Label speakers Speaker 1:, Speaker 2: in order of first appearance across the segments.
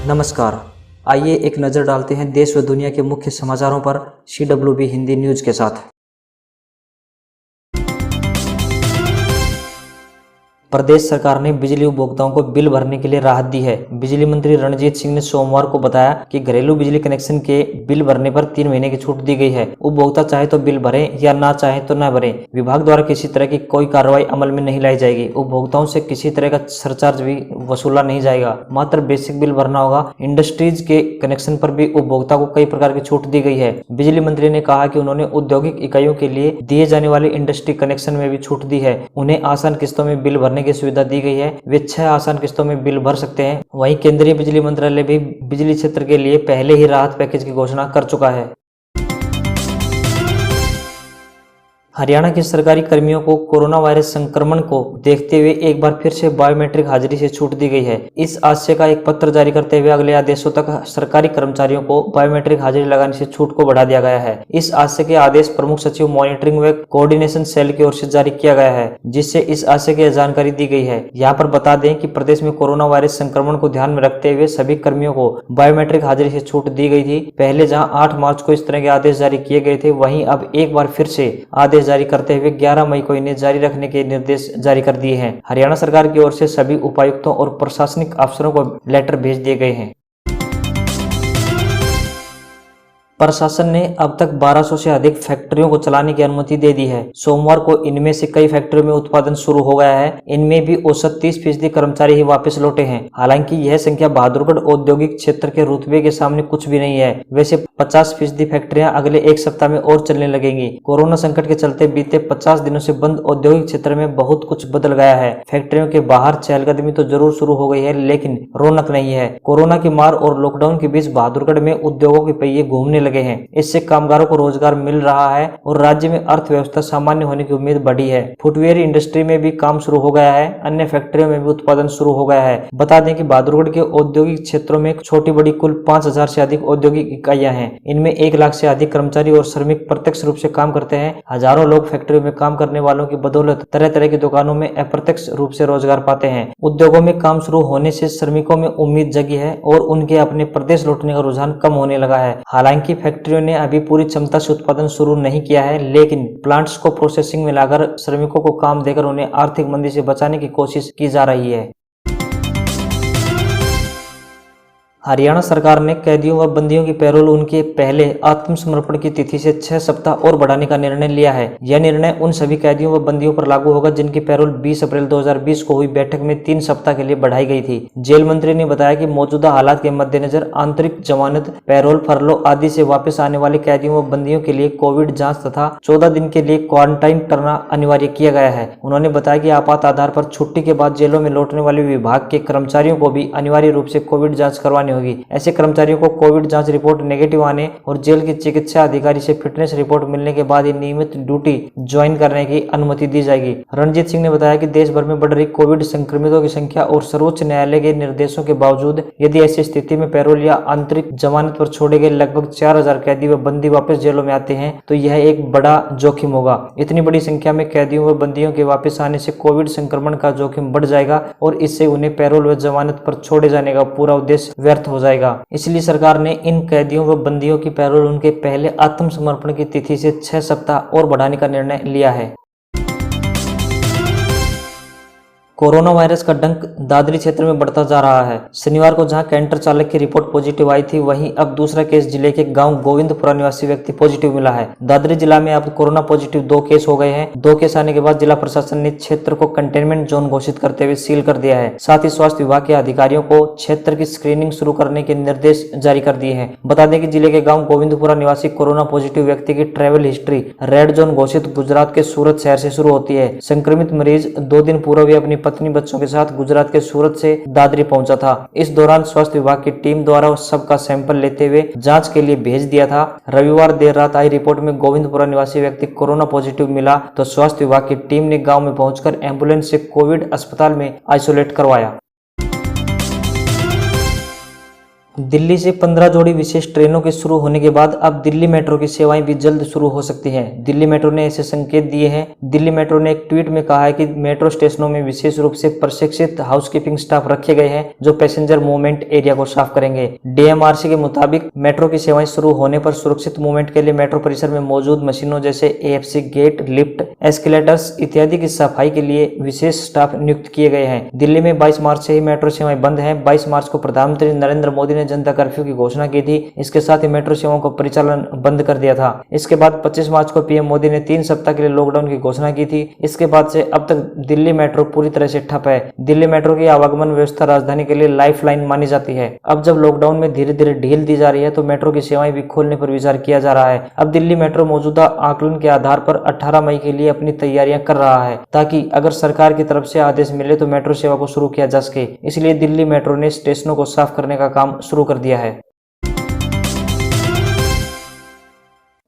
Speaker 1: नमस्कार। आइए एक नज़र डालते हैं देश व दुनिया के मुख्य समाचारों पर CWB हिंदी न्यूज़ के साथ। प्रदेश सरकार ने बिजली उपभोक्ताओं को बिल भरने के लिए राहत दी है। बिजली मंत्री रणजीत सिंह ने सोमवार को बताया कि घरेलू बिजली कनेक्शन के बिल भरने पर 3 महीने की छूट दी गई है। उपभोक्ता चाहे तो बिल भरें या ना चाहे तो न भरें। विभाग द्वारा किसी तरह की कोई कार्रवाई अमल में नहीं लाई जाएगी। उपभोक्ताओं से किसी तरह का सरचार्ज भी वसूला नहीं जाएगा, मात्र बेसिक बिल भरना होगा। इंडस्ट्रीज के कनेक्शन पर भी उपभोक्ता को कई प्रकार की छूट दी गई है। बिजली मंत्री ने कहा कि उन्होंने औद्योगिक इकाइयों के लिए दिए जाने वाले इंडस्ट्री कनेक्शन में भी छूट दी है। उन्हें आसान किस्तों में बिल भरने की सुविधा दी गई है। वे 6 आसान किस्तों में बिल भर सकते हैं। वहीं केंद्रीय बिजली मंत्रालय भी बिजली क्षेत्र के लिए पहले ही राहत पैकेज की घोषणा कर चुका है। हरियाणा के सरकारी कर्मियों को कोरोना वायरस संक्रमण को देखते हुए एक बार फिर से बायोमेट्रिक हाजिरी से छूट दी गई है। इस आशय का एक पत्र जारी करते हुए अगले आदेशों तक सरकारी कर्मचारियों को बायोमेट्रिक हाजिरी लगाने से छूट को बढ़ा दिया गया है। इस आशय के आदेश प्रमुख सचिव मॉनिटरिंग व कोऑर्डिनेशन सेल की ओर से जारी किया गया है, जिससे इस आशय की जानकारी दी गई है। यहाँ पर बता दें कि प्रदेश में कोरोना वायरस संक्रमण को ध्यान में रखते हुए सभी कर्मियों को बायोमेट्रिक हाजिरी से छूट दी गई थी। पहले जहाँ 8 मार्च को इस तरह के आदेश जारी किए गए थे, वहीं अब एक बार फिर से आदेश जारी करते हुए 11 मई को इन्हें जारी रखने के निर्देश जारी कर दिए हैं। हरियाणा सरकार की ओर से सभी उपायुक्तों और प्रशासनिक अफसरों को लेटर भेज दिए गए हैं। प्रशासन ने अब तक 1200 से अधिक फैक्ट्रियों को चलाने की अनुमति दे दी है। सोमवार को इनमें से कई फैक्ट्रियों में उत्पादन शुरू हो गया है। इनमें भी औसत 30% कर्मचारी ही वापस लौटे हैं। हालांकि यह संख्या बहादुरगढ़ औद्योगिक क्षेत्र के रुतबे के सामने कुछ भी नहीं है। वैसे 50% फैक्ट्रियां अगले एक सप्ताह में और चलने लगेंगी। कोरोना संकट के चलते बीते 50 दिनों से बंद औद्योगिक क्षेत्र में बहुत कुछ बदल गया है। फैक्ट्रियों के बाहर चहलकदमी तो जरूर शुरू हो गई है, लेकिन रौनक नहीं है। कोरोना की मार और लॉकडाउन के बीच बहादुरगढ़ में उद्योगों के पहिए घूमने लगे हैं। इससे कामगारों को रोजगार मिल रहा है और राज्य में अर्थव्यवस्था सामान्य होने की उम्मीद बढ़ी है। फुटवेयर इंडस्ट्री में भी काम शुरू हो गया है। अन्य फैक्ट्रियों में भी उत्पादन शुरू हो गया है। बता दें कि बहादुरगढ़ के औद्योगिक क्षेत्रों में छोटी बड़ी कुल 5000 से अधिक औद्योगिक इकाइयां हैं। इनमें 1 लाख से अधिक कर्मचारी और श्रमिक प्रत्यक्ष रूप से काम करते हैं। हजारों लोग फैक्ट्रियों में काम करने वालों की बदौलत तरह तरह की दुकानों में अप्रत्यक्ष रूप से रोजगार पाते हैं। उद्योगों में काम शुरू होने से श्रमिकों में उम्मीद जगी है और उनके अपने प्रदेश लौटने का रुझान कम होने लगा है। हालांकि फैक्ट्रियों ने अभी पूरी क्षमता से उत्पादन शुरू नहीं किया है, लेकिन प्लांट्स को प्रोसेसिंग में लाकर श्रमिकों को काम देकर उन्हें आर्थिक मंदी से बचाने की कोशिश की जा रही है। हरियाणा सरकार ने कैदियों व बंदियों की पैरोल उनके पहले आत्मसमर्पण की तिथि से 6 सप्ताह और बढ़ाने का निर्णय लिया है। यह निर्णय उन सभी कैदियों व बंदियों पर लागू होगा जिनकी पैरोल 20 अप्रैल 2020 को हुई बैठक में 3 सप्ताह के लिए बढ़ाई गई थी। जेल मंत्री ने बताया कि मौजूदा हालात के मद्देनजर आंतरिक जमानत, पैरोल, फरलो आदि से वापस आने वाले कैदियों व बंदियों के लिए कोविड जाँच तथा 14 दिन के लिए क्वारंटाइन करना अनिवार्य किया गया है। उन्होंने बताया कि आपात आधार पर छुट्टी के बाद जेलों में लौटने वाले विभाग के कर्मचारियों को भी अनिवार्य रूप से कोविड जाँच करवानी होगी। ऐसे कर्मचारियों को कोविड जांच रिपोर्ट नेगेटिव आने और जेल के चिकित्सा अधिकारी से फिटनेस रिपोर्ट मिलने के बाद ही नियमित ड्यूटी ज्वाइन करने की अनुमति दी जाएगी। रणजीत सिंह ने बताया कि देश भर में बढ़ रही कोविड संक्रमितों की संख्या और सर्वोच्च न्यायालय के निर्देशों के बावजूद यदि ऐसी स्थिति में पैरोल या आंतरिक जमानत पर छोड़े गए लगभग 4000 कैदी व बंदी वापस जेलों में आते हैं तो यह एक बड़ा जोखिम होगा। इतनी बड़ी संख्या में कैदियों व बंदियों के वापस आने से कोविड संक्रमण का जोखिम बढ़ जाएगा और इससे उन्हें पैरोल व जमानत पर छोड़े जाने का पूरा उद्देश्य व्यर्थ हो जाएगा। इसलिए सरकार ने इन कैदियों व बंदियों की पैरोल उनके पहले आत्मसमर्पण की तिथि से 6 सप्ताह और बढ़ाने का निर्णय लिया है। कोरोना वायरस का डंक दादरी क्षेत्र में बढ़ता जा रहा है। शनिवार को जहां कैंटर चालक की रिपोर्ट पॉजिटिव आई थी, वहीं अब दूसरा केस जिले के गांव गोविंदपुरा निवासी व्यक्ति पॉजिटिव मिला है। दादरी जिला में अब कोरोना पॉजिटिव 2 केस हो गए हैं। 2 केस आने के बाद जिला प्रशासन ने क्षेत्र को कंटेनमेंट जोन घोषित करते हुए सील कर दिया है। साथ ही स्वास्थ्य विभाग के अधिकारियों को क्षेत्र की स्क्रीनिंग शुरू करने के निर्देश जारी कर दिए हैं। बता दें कि जिले के गाँव गोविंदपुरा निवासी कोरोना पॉजिटिव व्यक्ति की ट्रैवल हिस्ट्री रेड जोन घोषित गुजरात के सूरत शहर से शुरू होती है। संक्रमित मरीज 2 दिन पूर्व भी अपनी पत्नी बच्चों के साथ गुजरात के सूरत से दादरी पहुंचा था। इस दौरान स्वास्थ्य विभाग की टीम द्वारा सबका सैंपल लेते हुए जांच के लिए भेज दिया था। रविवार देर रात आई रिपोर्ट में गोविंदपुरा निवासी व्यक्ति कोरोना पॉजिटिव मिला तो स्वास्थ्य विभाग की टीम ने गांव में पहुंचकर एम्बुलेंस से कोविड अस्पताल में आइसोलेट करवाया। दिल्ली से 15 जोड़ी विशेष ट्रेनों के शुरू होने के बाद अब दिल्ली मेट्रो की सेवाएं भी जल्द शुरू हो सकती हैं। दिल्ली मेट्रो ने ऐसे संकेत दिए हैं। दिल्ली मेट्रो ने एक ट्वीट में कहा है कि मेट्रो स्टेशनों में विशेष रूप से प्रशिक्षित हाउसकीपिंग स्टाफ रखे गए हैं जो पैसेंजर मूवमेंट एरिया को साफ करेंगे। डीएमआरसी के मुताबिक मेट्रो की सेवाएं शुरू होने पर सुरक्षित मूवमेंट के लिए मेट्रो परिसर में मौजूद मशीनों जैसे एएफसी गेट, लिफ्ट, एस्केलेटर्स इत्यादि की सफाई के लिए विशेष स्टाफ नियुक्त किए गए हैं। दिल्ली में 22 मार्च से ही मेट्रो सेवाएं बंद हैं। 22 मार्च को प्रधानमंत्री नरेंद्र मोदी ने जनता कर्फ्यू की घोषणा की थी। इसके साथ ही मेट्रो सेवाओं का परिचालन बंद कर दिया था। इसके बाद 25 मार्च को पीएम मोदी ने 3 सप्ताह के लिए लॉकडाउन की घोषणा की थी। इसके बाद से अब तक दिल्ली मेट्रो पूरी तरह से ठप है। दिल्ली मेट्रो की आवागमन व्यवस्था राजधानी के लिए लाइफलाइन मानी जाती है। अब जब लॉकडाउन में धीरे धीरे ढील दी जा रही है तो मेट्रो की सेवाएं भी खोलने पर विचार किया जा रहा है। अब दिल्ली मेट्रो मौजूदा आकलन के आधार पर 18 मई के लिए अपनी तैयारियां कर रहा है ताकि अगर सरकार की तरफ से आदेश मिले तो मेट्रो सेवा को शुरू किया जा सके। इसलिए दिल्ली मेट्रो ने स्टेशनों को साफ करने का काम शुरू कर दिया है।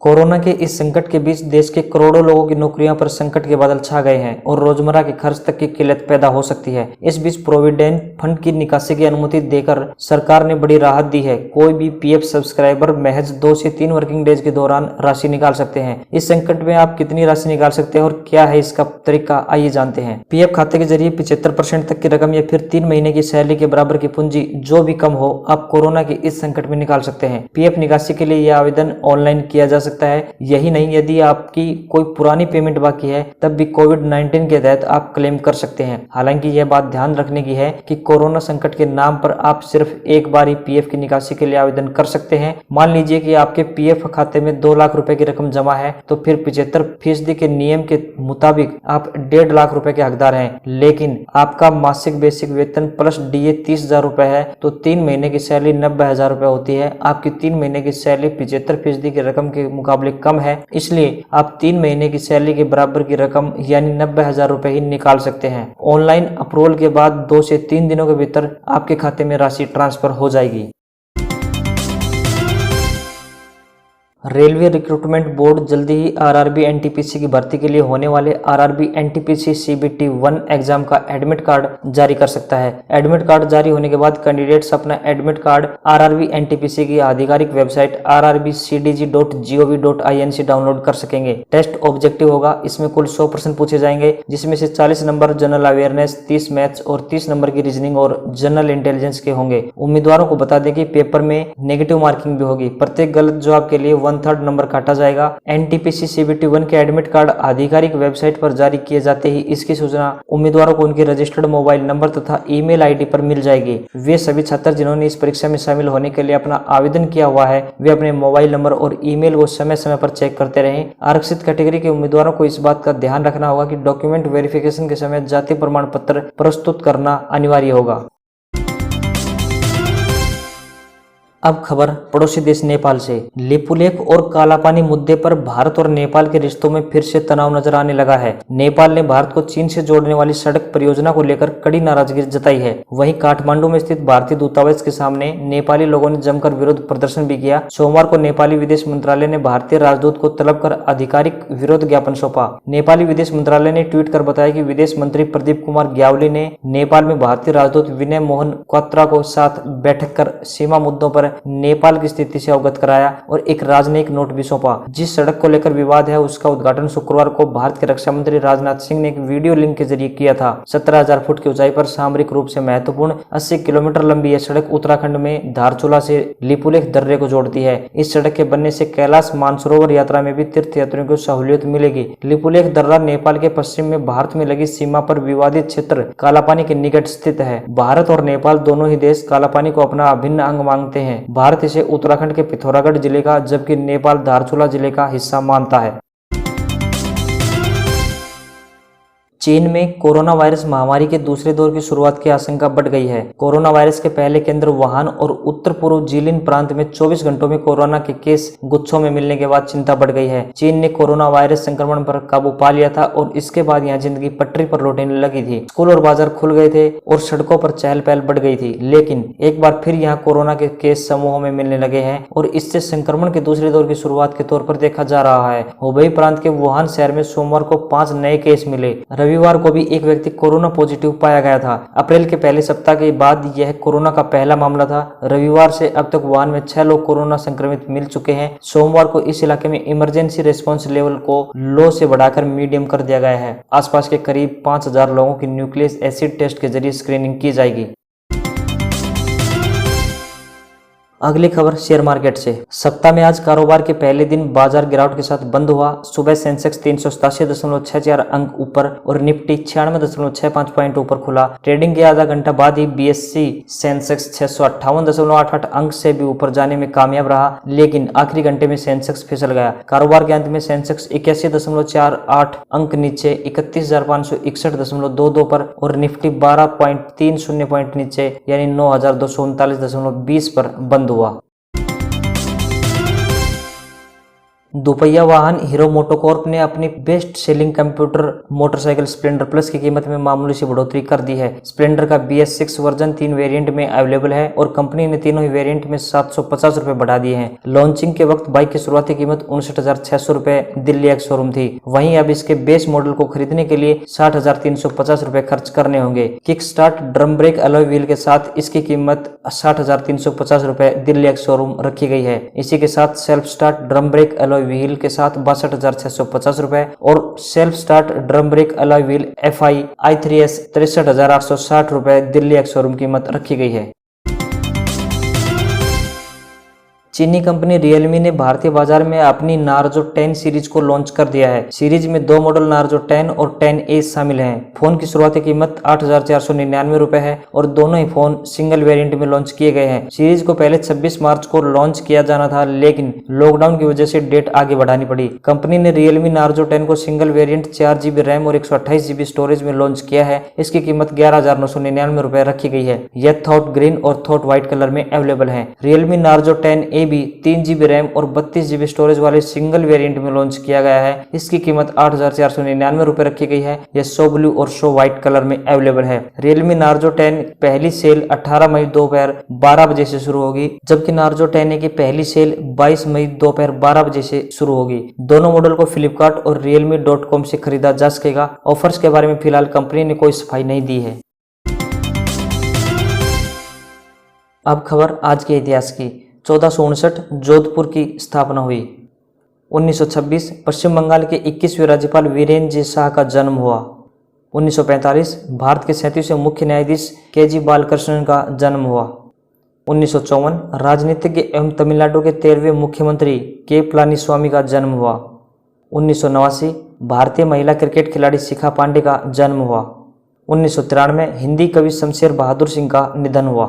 Speaker 1: कोरोना के इस संकट के बीच देश के करोड़ों लोगों की नौकरियों पर संकट के बादल छा गए हैं और रोजमर्रा के खर्च तक की किल्लत पैदा हो सकती है। इस बीच प्रोविडेंट फंड की निकासी की अनुमति देकर सरकार ने बड़ी राहत दी है। कोई भी पीएफ सब्सक्राइबर महज 2 से 3 वर्किंग डेज के दौरान राशि निकाल सकते हैं। इस संकट में आप कितनी राशि निकाल सकते हैं और क्या है इसका तरीका, आइए जानते हैं। पीएफ खाते के जरिए 75% तक की रकम या फिर 3 महीने की सैलरी के बराबर की पूंजी जो भी कम हो आप कोरोना के इस संकट में निकाल सकते हैं। पीएफ निकासी के लिए यह आवेदन ऑनलाइन किया जा सकता है। यही नहीं, यदि आपकी कोई पुरानी पेमेंट बाकी है तब भी कोविड-19 के तहत आप क्लेम कर सकते हैं। हालांकि यह बात ध्यान रखने की है कि कोरोना संकट के नाम पर आप सिर्फ एक बार ही पीएफ की निकासी के लिए आवेदन कर सकते हैं। मान लीजिए कि आपके पीएफ खाते में 2 लाख रुपए की रकम जमा है तो फिर 75% के नियम के मुताबिक आप 1.5 लाख रुपए के हकदार हैं। लेकिन आपका मासिक बेसिक वेतन प्लस डीए 30,000 रुपए है तो 3 महीने की सैलरी 90,000 रुपए होती है। आपकी 3 महीने की सैलरी 75% की रकम के मुकाबले कम है, इसलिए आप 3 महीने की सैलरी के बराबर की रकम यानी 90,000 रुपए ही निकाल सकते हैं। ऑनलाइन अप्रूवल के बाद 2 से 3 दिनों के भीतर आपके खाते में राशि ट्रांसफर हो जाएगी। रेलवे रिक्रूटमेंट बोर्ड जल्दी ही आरआरबी एनटीपीसी की भर्ती के लिए होने वाले आरआरबी एनटीपीसी सीबीटी 1 एग्जाम का एडमिट कार्ड जारी कर सकता है। एडमिट कार्ड जारी होने के बाद कैंडिडेट्स अपना एडमिट कार्ड आरआरबी एनटीपीसी की आधिकारिक वेबसाइट rrbcdg.gov.in से डाउनलोड कर सकेंगे। टेस्ट ऑब्जेक्टिव होगा। इसमें कुल 100 प्रश्न पूछे जाएंगे जिसमें से 40 नंबर जनरल अवेयरनेस, 30 मैथ्स और 30 नंबर की रीजनिंग और जनरल इंटेलिजेंस के होंगे। उम्मीदवारों को बता दें कि पेपर में नेगेटिव मार्किंग भी होगी। प्रत्येक गलत जवाब के लिए 1/3 नंबर काटा जाएगा। एनटीपीसी सीबीटी 1 के एडमिट कार्ड आधिकारिक वेबसाइट पर जारी किए जाते ही इसकी सूचना उम्मीदवारों को उनके रजिस्टर्ड मोबाइल नंबर तथा ईमेल आईडी पर मिल जाएगी। वे सभी छात्र जिन्होंने इस परीक्षा में शामिल होने के लिए अपना आवेदन किया हुआ है वे अपने मोबाइल नंबर और ईमेल को समय समय पर चेक करते रहें। आरक्षित कैटेगरी के उम्मीदवारों को इस बात का ध्यान रखना होगा कि डॉक्यूमेंट वेरिफिकेशन के समय जाति प्रमाण पत्र प्रस्तुत करना अनिवार्य होगा। अब खबर पड़ोसी देश नेपाल से। लिपुलेख और कालापानी मुद्दे पर भारत और नेपाल के रिश्तों में फिर से तनाव नजर आने लगा है। नेपाल ने भारत को चीन से जोड़ने वाली सड़क परियोजना को लेकर कड़ी नाराजगी जताई है। वहीं काठमांडू में स्थित भारतीय दूतावास के सामने नेपाली लोगों ने जमकर विरोध प्रदर्शन भी किया। सोमवार को नेपाली विदेश मंत्रालय ने भारतीय राजदूत को तलब कर आधिकारिक विरोध ज्ञापन सौंपा। नेपाली विदेश मंत्रालय ने ट्वीट कर बताया कि विदेश मंत्री प्रदीप कुमार ग्यावली ने नेपाल में भारतीय राजदूत विनय मोहन क्वात्रा को साथ बैठक कर सीमा मुद्दों पर नेपाल की स्थिति से अवगत कराया और एक राजनयिक नोट भी सौंपा। जिस सड़क को लेकर विवाद है उसका उद्घाटन शुक्रवार को भारत के रक्षा मंत्री राजनाथ सिंह ने एक वीडियो लिंक के जरिए किया था। 17,000 फुट की ऊंचाई पर सामरिक रूप से महत्वपूर्ण 80 किलोमीटर लंबी यह सड़क उत्तराखंड में धारचूला से लिपुलेख दर्रे को जोड़ती है। इस सड़क के बनने से कैलाश मानसरोवर यात्रा में भी तीर्थ यात्रियों को सहूलियत मिलेगी। लिपुलेख दर्रा नेपाल के पश्चिम में भारत में लगी सीमा पर विवादित क्षेत्र कालापानी के निकट स्थित है। भारत और नेपाल दोनों ही देश कालापानी को अपना अभिन्न अंग मानते हैं। भारत इसे उत्तराखंड के पिथौरागढ़ जिले का जबकि नेपाल धारचूला जिले का हिस्सा मानता है। चीन में कोरोना वायरस महामारी के दूसरे दौर की शुरुआत की आशंका बढ़ गई है। कोरोना वायरस के पहले केंद्र वुहान और उत्तर पूर्व जिलिन प्रांत में 24 घंटों में कोरोना के केस गुच्छों में मिलने के बाद चिंता बढ़ गई है। चीन ने कोरोना वायरस संक्रमण पर काबू पा लिया था और इसके बाद यहाँ जिंदगी पटरी पर लौटने लगी थी। स्कूल और बाजार खुल गए थे और सड़कों पर चहल पहल बढ़ गई थी। लेकिन एक बार फिर यहाँ कोरोना के केस समूहों में मिलने लगे हैं और इससे संक्रमण के दूसरे दौर की शुरुआत के तौर पर देखा जा रहा है। हुबेई प्रांत के वुहान शहर में सोमवार को 5 नए केस मिले। रविवार को भी एक व्यक्ति कोरोना पॉजिटिव पाया गया था। अप्रैल के पहले सप्ताह के बाद यह कोरोना का पहला मामला था। रविवार से अब तक वुहान में 6 लोग कोरोना संक्रमित मिल चुके हैं। सोमवार को इस इलाके में इमरजेंसी रिस्पांस लेवल को लो से बढ़ाकर मीडियम कर दिया गया है। आसपास के करीब 5000 लोगों की न्यूक्लियस एसिड टेस्ट के जरिए स्क्रीनिंग की जाएगी। अगली खबर शेयर मार्केट से। सप्ताह में आज कारोबार के पहले दिन बाजार गिरावट के साथ बंद हुआ। सुबह सेंसेक्स 387.64 अंक ऊपर और निफ्टी 96.65 पॉइंट ऊपर खुला। ट्रेडिंग के आधा घंटा बाद ही बीएससी सेंसेक्स 658.88 अंक से भी ऊपर जाने में कामयाब रहा, लेकिन आखिरी घंटे में सेंसेक्स फिसल गया। कारोबार के अंत में सेंसेक्स 81.48 अंक नीचे 31,561.22 पर और निफ्टी 12.30 पॉइंट नीचे यानी 9,239.20 पर बंद हुआ। दोपहिया वाहन हीरो मोटोकॉर्प ने अपनी best selling computer motorcycle Splendor plus की कीमत में मामूली सी बढ़ोतरी कर दी है। स्प्लेंडर का BS6 वर्जन 3 वेरिएंट में अवेलेबल है और कंपनी ने तीनों ही वेरिएंट में 750 रुपए बढ़ा दिए हैं। लॉन्चिंग के वक्त बाइक की शुरुआती कीमत 59,600 रुपए दिल्ली एक्स शोरूम थी। वहीं अब इसके बेस मॉडल को खरीदने के लिए 60,350 रुपए खर्च करने होंगे। Kick start drum brake alloy wheel के साथ इसकी कीमत 60,350 रुपए दिल्ली एक्स शोरूम रखी गई है। इसी के साथ self start drum brake alloy wheel के साथ 62,650 रुपए और self start drum brake alloy wheel FI i3S 63,860 रुपए दिल्ली एक्स शोरूम कीमत रखी गई है। चीनी कंपनी रियलमी ने भारतीय बाजार में अपनी नार्जो 10 सीरीज को लॉन्च कर दिया है। सीरीज में 2 मॉडल नार्जो 10 और 10A शामिल हैं। फोन की शुरुआती कीमत 8,499 रुपए है और दोनों ही फोन सिंगल वेरिएंट में लॉन्च किए गए हैं। सीरीज को पहले 26 मार्च को लॉन्च किया जाना था, लेकिन लॉकडाउन की वजह से डेट आगे बढ़ानी पड़ी। कंपनी ने रियलमी नार्जो 10 को सिंगल वेरिएंट 4GB रैम और 128GB स्टोरेज में लॉन्च किया है। इसकी कीमत 11,999 रुपए रखी गई है। यह थॉट ग्रीन और थॉट व्हाइट कलर में अवेलेबल है। रियलमी नार्जो 10A भी 3GB रैम और 32GB स्टोरेज वाले सिंगल वेरिएंट में लॉन्च किया गया है। इसकी कीमत 8,499 रुपए रखी गई है। यह शो ब्लू और शो व्हाइट कलर में अवेलेबल है। रियलमी नार्जो 10 पहली सेल 18 मई दोपहर 12 बजे से शुरू होगी, जबकि नार्जो 10A की पहली सेल 22 मई दोपहर 12 बजे से शुरू होगी। दोनों मॉडल को फ्लिपकार्ट और realme.com से खरीदा जा सकेगा। ऑफर्स के बारे में फिलहाल कंपनी ने कोई सफाई नहीं दी है। अब खबर आज के इतिहास की। 1459 जोधपुर की स्थापना हुई। 1926 पश्चिम बंगाल के 21वें राज्यपाल वीरेंद्र जी शाह का जन्म हुआ। 1945 भारत के 37वें मुख्य न्यायाधीश KG बालकृष्णन का जन्म हुआ। 1954 राजनीतिज्ञ एवं तमिलनाडु के 13वें मुख्यमंत्री के पलानीस्वामी का जन्म हुआ। 1989 भारतीय महिला क्रिकेट खिलाड़ी शिखा पांडे का जन्म हुआ। 1993 हिंदी कवि शमशेर बहादुर सिंह का निधन हुआ।